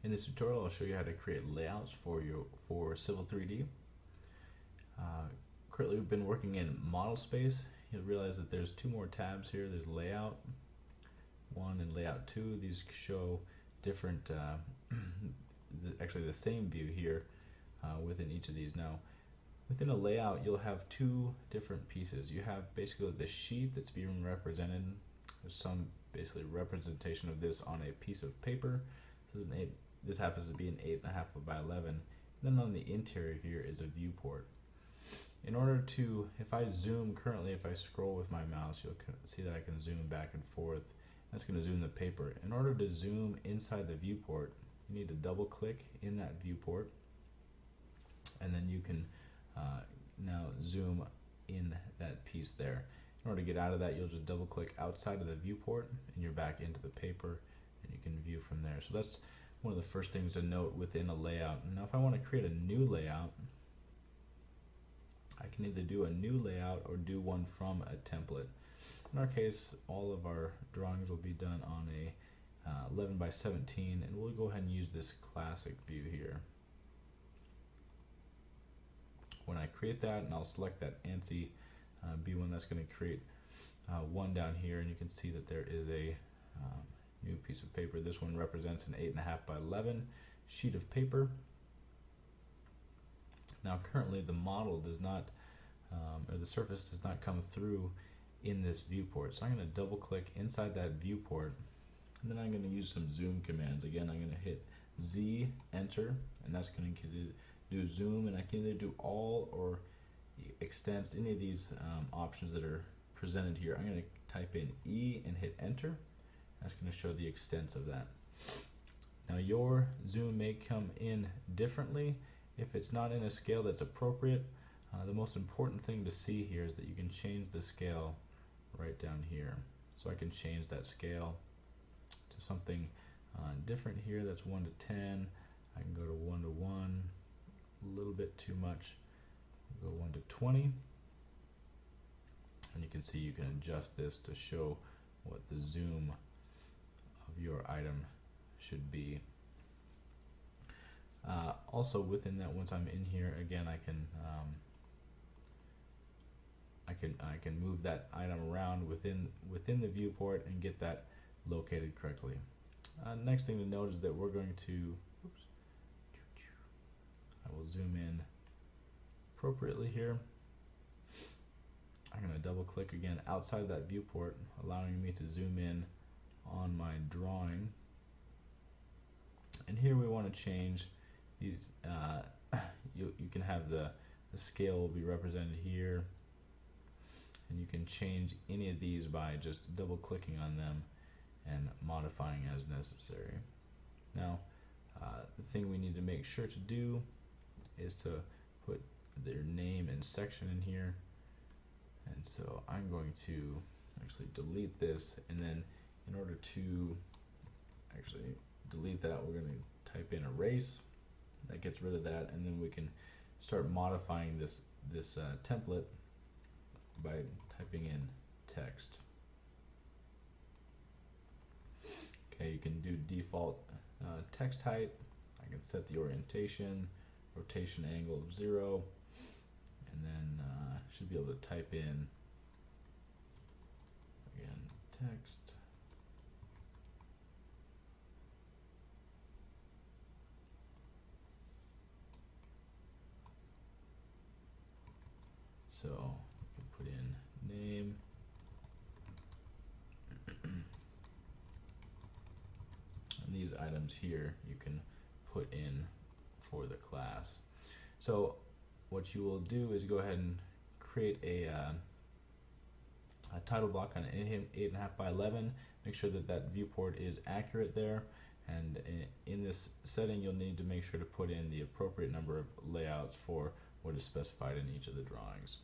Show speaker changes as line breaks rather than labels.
In this tutorial, I'll show you how to create layouts for Civil 3D. Currently, we've been working in model space. You'll realize that there's two more tabs here. There's layout 1 and layout 2. These show different, actually the same view here within each of these. Now, within a layout, you'll have two different pieces. You have basically the sheet that's being represented. There's some basically representation of this on a piece of paper. This happens to be an 8.5 by 11. And then on the interior here is a viewport. In order to, if I zoom currently, if I scroll with my mouse, you'll see that I can zoom back and forth. That's going to zoom the paper. In order to zoom inside the viewport, you need to double click in that viewport, and then you can now zoom in that piece there. In order to get out of that, you'll just double click outside of the viewport and you're back into the paper, and you can view from there. So that's one of the first things to note within a layout. Now if I want to create a new layout, I can either do a new layout or do one from a template. In our case, all of our drawings will be done on a 11 by 17, and we'll go ahead and use this classic view here. When I create that, and I'll select that ANSI B1, that's going to create one down here, and you can see that there is a new piece of paper. This one represents an 8.5 by 11 sheet of paper. Now currently the model does not, or the surface does not come through in this viewport. So I'm going to double click inside that viewport, and then I'm going to use some zoom commands. Again, I'm going to hit Z, enter, and that's going to do zoom, and I can either do all or extents, any of these options that are presented here. I'm going to type in E and hit enter. That's going to show the extents of that. Now your zoom may come in differently if it's not in a scale that's appropriate. The most important thing to see here is that you can change the scale right down here. So I can change that scale to something different here. That's 1 to 10. I can go to 1 to 1, a little bit too much. Go 1 to 20. And you can see you can adjust this to show what the zoom of your item should be. Also within that, once I'm in here, again, I can move that item around within the viewport and get that located correctly. Next thing to note is that we're going to, I will zoom in appropriately here. I'm going to double click again outside that viewport, allowing me to zoom in on my drawing. And here we want to change these. You can have the scale will be represented here, and you can change any of these by just double clicking on them and modifying as necessary. Now the thing we need to make sure to do is to put their name and section in here, and so I'm going to actually delete this, and then in order to actually delete that, we're going to type in erase. That gets rid of that, and then we can start modifying this template by typing in text. Okay, you can do default text height. I can set the orientation, rotation angle of 0, and then should be able to type in again text. So you can put in name, and these items here you can put in for the class. So what you will do is go ahead and create a title block on an 8.5 by 11. Make sure that that viewport is accurate there, and in this setting you'll need to make sure to put in the appropriate number of layouts for what is specified in each of the drawings.